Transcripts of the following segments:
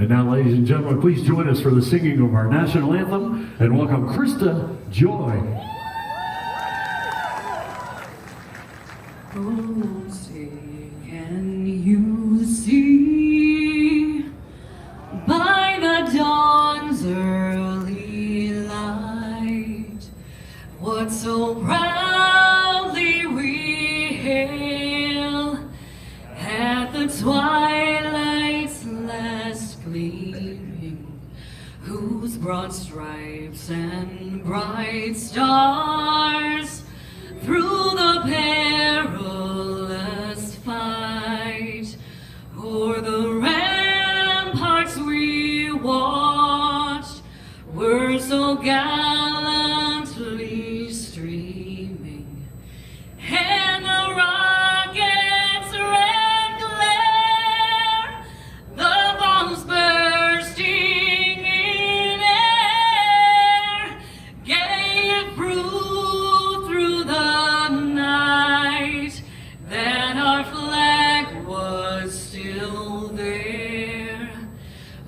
And now, ladies and gentlemen, please join us for the singing of our national anthem and welcome Krista Joy. Oh, say, can you see by the dawn's early light what so proudly we hail at the twilight's last gleaming, whose broad stripes and bright stars through the perilous fight o'er the ramparts we watched were so gallantly streaming, and the rocket's red glare, the bombs bursting in air, gave proof through the night that our flag was still there.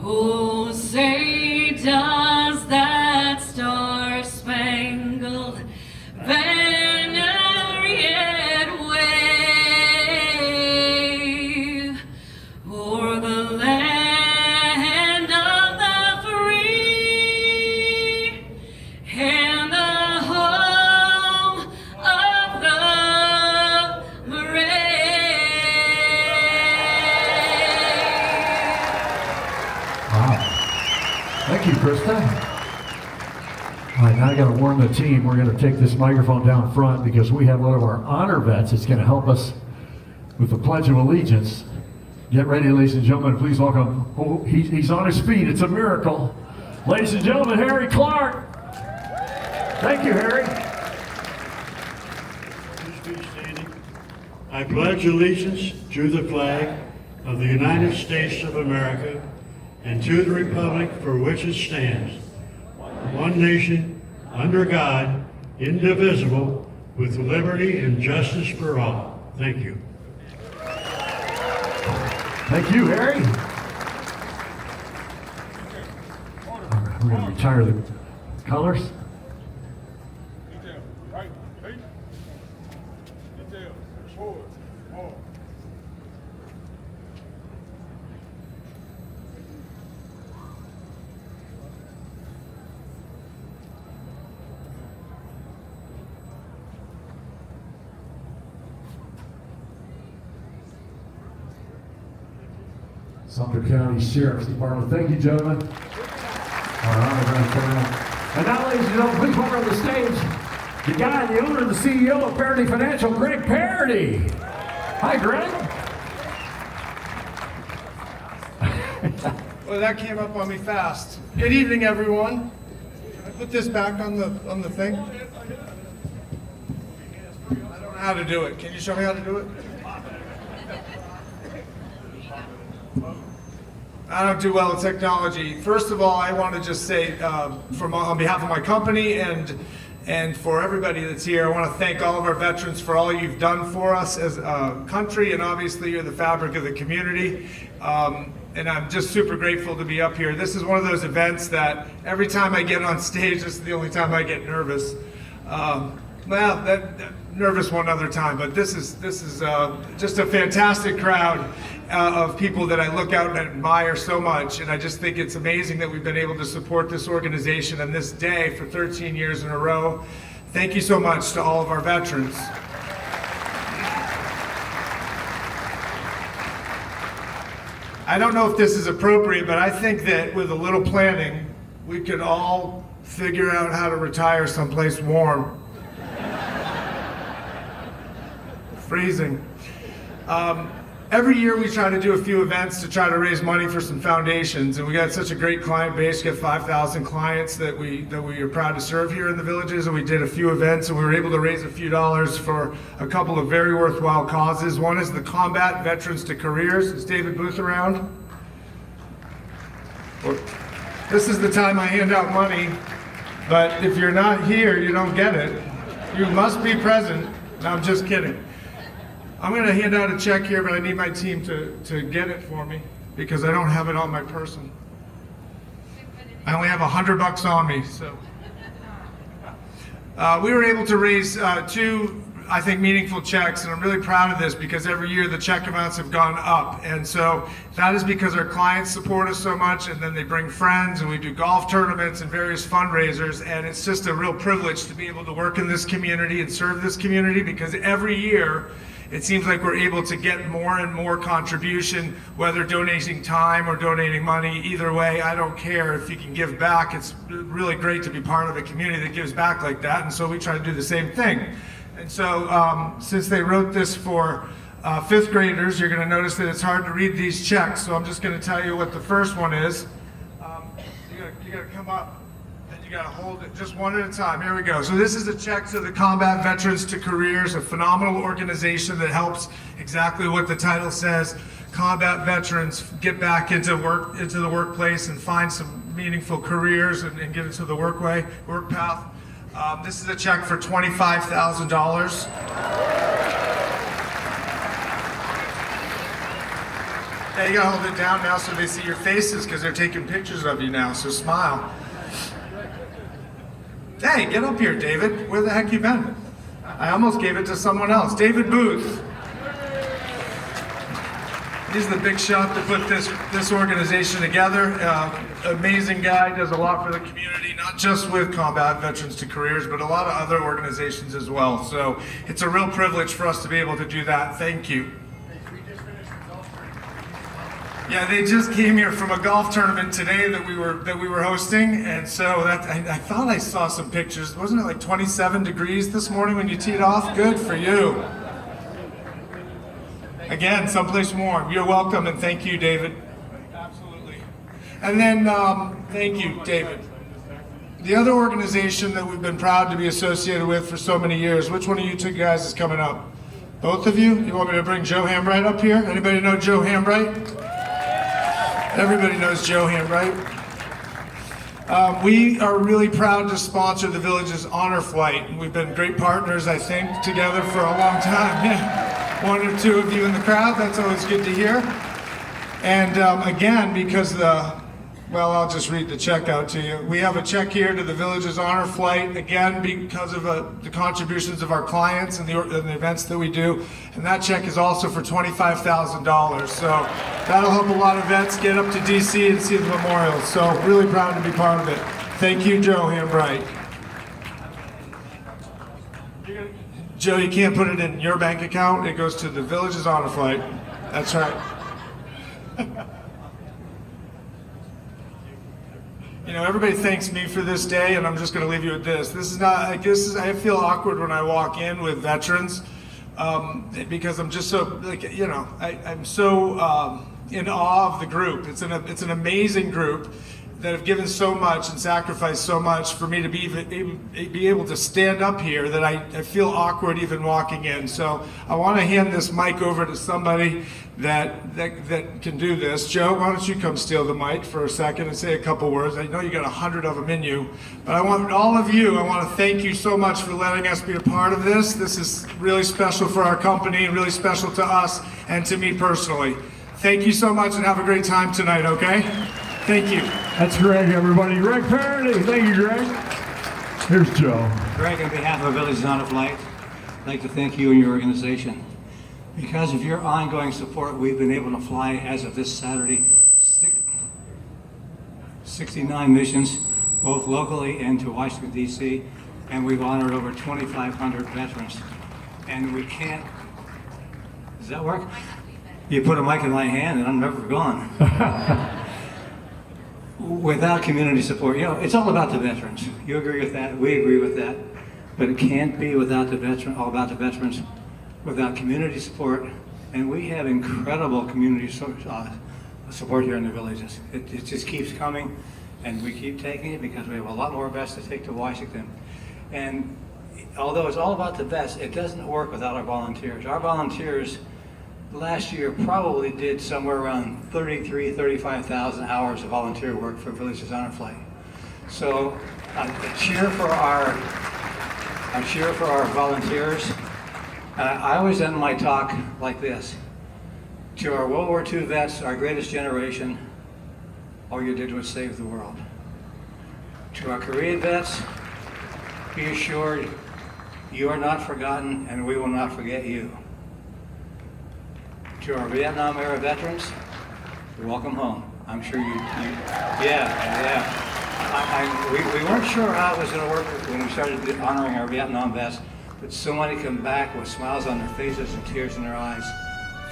Oh, say does that star-spangled banner yet wave o'er the land of the free and the home of the brave. Wow. Thank you, Krista. All right, now I got to warn the team. We're going to take this microphone down front because we have one of our honor vets that's going to help us with the Pledge of Allegiance. Get ready, ladies and gentlemen. Please welcome. Oh, he's on his feet. It's a miracle. Ladies and gentlemen, Harry Clark. Thank you, Harry. Please be standing. I pledge allegiance to the flag of the United States of America and to the republic for which it stands, one nation, under God, indivisible, with liberty and justice for all. Thank you. Thank you, Harry. All right, we're going to retire the colors. Sumter County Sheriff's Department. Thank you, gentlemen. Our honor round. And now, ladies and gentlemen, please welcome to the stage the guy, the owner, the CEO of Parady Financial, Greg Parady. Hi, Greg. Well, that came up on me fast. Good evening, everyone. Can I put this back on the thing? I don't know how to do it. Can you show me how to do it? I don't do well with technology. First of all, I want to just say, on behalf of my company and for everybody that's here, I want to thank all of our veterans for all you've done for us as a country, and obviously you're the fabric of the community. And I'm just super grateful to be up here. This is one of those events that every time I get on stage, this is the only time I get nervous. Nervous one other time, but this is just a fantastic crowd of people that I look out and admire so much, and I just think it's amazing that we've been able to support this organization on this day for 13 years in a row. Thank you so much to all of our veterans. I don't know if this is appropriate, but I think that with a little planning, we could all figure out how to retire someplace warm. Freezing. Every year we try to do a few events to try to raise money for some foundations, and we got such a great client base. We got 5,000 clients that we are proud to serve here in the villages, and we did a few events, and we were able to raise a few dollars for a couple of very worthwhile causes. One is the Combat Veterans to Careers. Is David Booth around? This is the time I hand out money, but if you're not here, you don't get it. You must be present. No, I'm just kidding. I'm going to hand out a check here, but I need my team to get it for me because I don't have it on my person. I only have $100 on me, so. We were able to raise two, I think, meaningful checks, and I'm really proud of this because every year the check amounts have gone up. And so that is because our clients support us so much, and then they bring friends, and we do golf tournaments and various fundraisers, and it's just a real privilege to be able to work in this community and serve this community, because every year it seems like we're able to get more and more contribution, whether donating time or donating money. Either way, I don't care if you can give back. It's really great to be part of a community that gives back like that, and so we try to do the same thing. And so since they wrote this for fifth graders, you're gonna notice that it's hard to read these checks, so I'm just gonna tell you what the first one is. You gotta come up. You gotta hold it just one at a time. Here we go. So this is a check to the Combat Veterans to Careers, a phenomenal organization that helps exactly what the title says. Combat veterans get back into the workplace and find some meaningful careers and get into the work path. This is a check for $25,000. Yeah, you gotta hold it down now so they see your faces because they're taking pictures of you now, so smile. Hey, get up here, David. Where the heck you been? I almost gave it to someone else. David Booth. He's the big shot to put this organization together. Amazing guy, does a lot for the community, not just with Combat Veterans to Careers, but a lot of other organizations as well. So it's a real privilege for us to be able to do that. Thank you. Yeah, they just came here from a golf tournament today that we were hosting, and so I thought I saw some pictures. Wasn't it like 27 degrees this morning when you teed off? Good for you. Again, someplace warm. You're welcome, and thank you, David. Absolutely. And then, thank you, David. The other organization that we've been proud to be associated with for so many years. Which one of you two guys is coming up? Both of you? You want me to bring Joe Hambright up here? Anybody know Joe Hambright? Everybody knows Joe Hambright. We are really proud to sponsor the Village's Honor Flight. We've been great partners, I think, together for a long time. Yeah. One or two of you in the crowd, that's always good to hear. And again, because I'll just read the check out to you. We have a check here to the Village's Honor Flight, again, because of the contributions of our clients and the events that we do. And that check is also for $25,000. So that'll help a lot of vets get up to DC and see the memorial. So really proud to be part of it. Thank you, Joe Hambright. Joe, you can't put it in your bank account. It goes to the Village's Honor Flight. That's right. You know, everybody thanks me for this day, and I'm just going to leave you with this. I feel awkward when I walk in with veterans because I'm just so, I'm so in awe of the group. It's an amazing group that have given so much and sacrificed so much for me to be able to stand up here that I feel awkward even walking in. So I want to hand this mic over to somebody that can do this. Joe, why don't you come steal the mic for a second and say a couple words. I know you got 100 of them in you, but I want all of you, I want to thank you so much for letting us be a part of this. This is really special for our company and really special to us and to me personally. Thank you so much and have a great time tonight, okay? Thank you. That's Greg, everybody. Greg Parady. Thank you, Greg. Here's Joe. Greg, on behalf of Village's Honor Flight, I'd like to thank you and your organization. Because of your ongoing support, we've been able to fly, as of this Saturday, 69 missions, both locally and to Washington, D.C., and we've honored over 2,500 veterans. And we can't... Does that work? You put a mic in my hand and I'm never gone. Without community support, it's all about the veterans. You agree with that, we agree with that, but it can't be without all about the veterans, without community support, and we have incredible community support here in the villages. It just keeps coming, and we keep taking it because we have a lot more vets to take to Washington. And although it's all about the vets, it doesn't work without our volunteers. Our volunteers last year probably did somewhere around 35,000 hours of volunteer work for Village's Honor Flight. So a cheer for our volunteers. I always end my talk like this. To our World War II vets, our greatest generation, all you did was save the world. To our Korean vets, be assured you are not forgotten and we will not forget you. To our Vietnam era veterans, welcome home. I'm sure yeah. We weren't sure how it was going to work when we started honoring our Vietnam vets, but so many come back with smiles on their faces and tears in their eyes,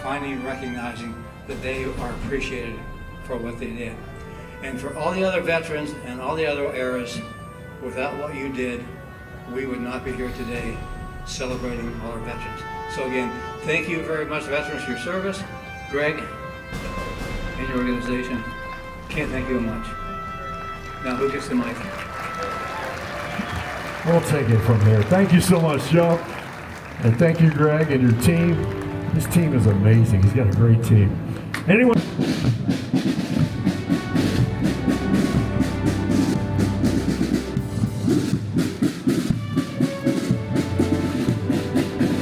finally recognizing that they are appreciated for what they did. And for all the other veterans and all the other eras, without what you did, we would not be here today celebrating all our veterans. So again, thank you very much, veterans, for your service. Greg and your organization, can't thank you enough. Now, who gets the mic? We'll take it from here. Thank you so much, Joe. And thank you, Greg, and your team. His team is amazing. He's got a great team. Anyone?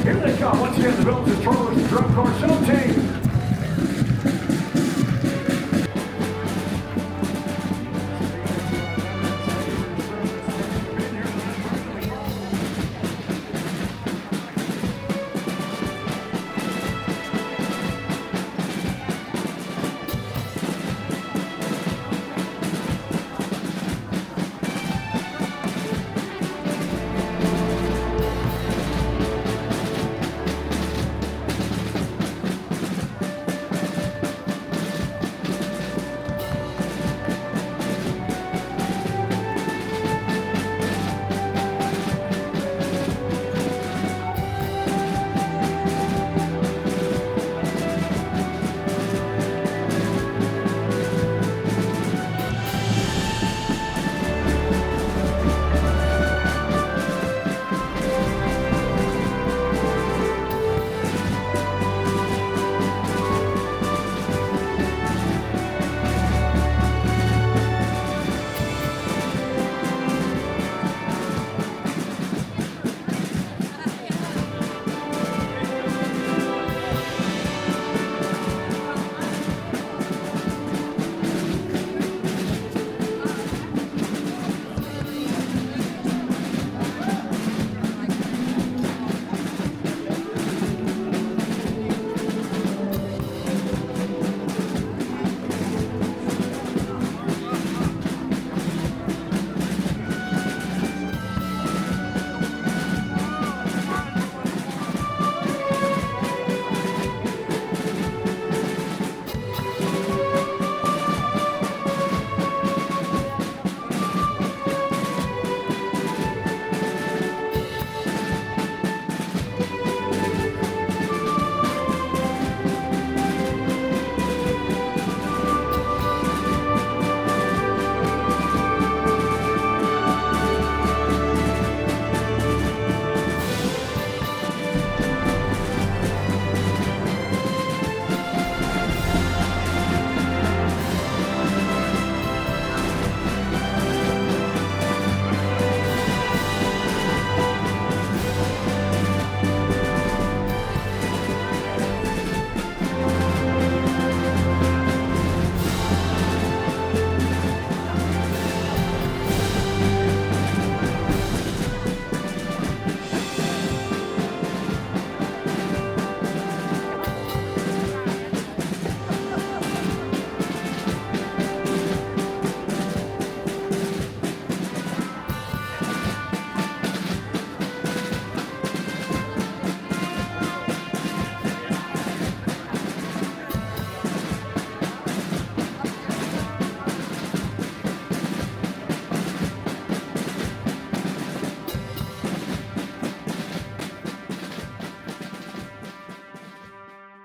Here they come. Once again, the Bills' Trollers, the Drum Corps Show.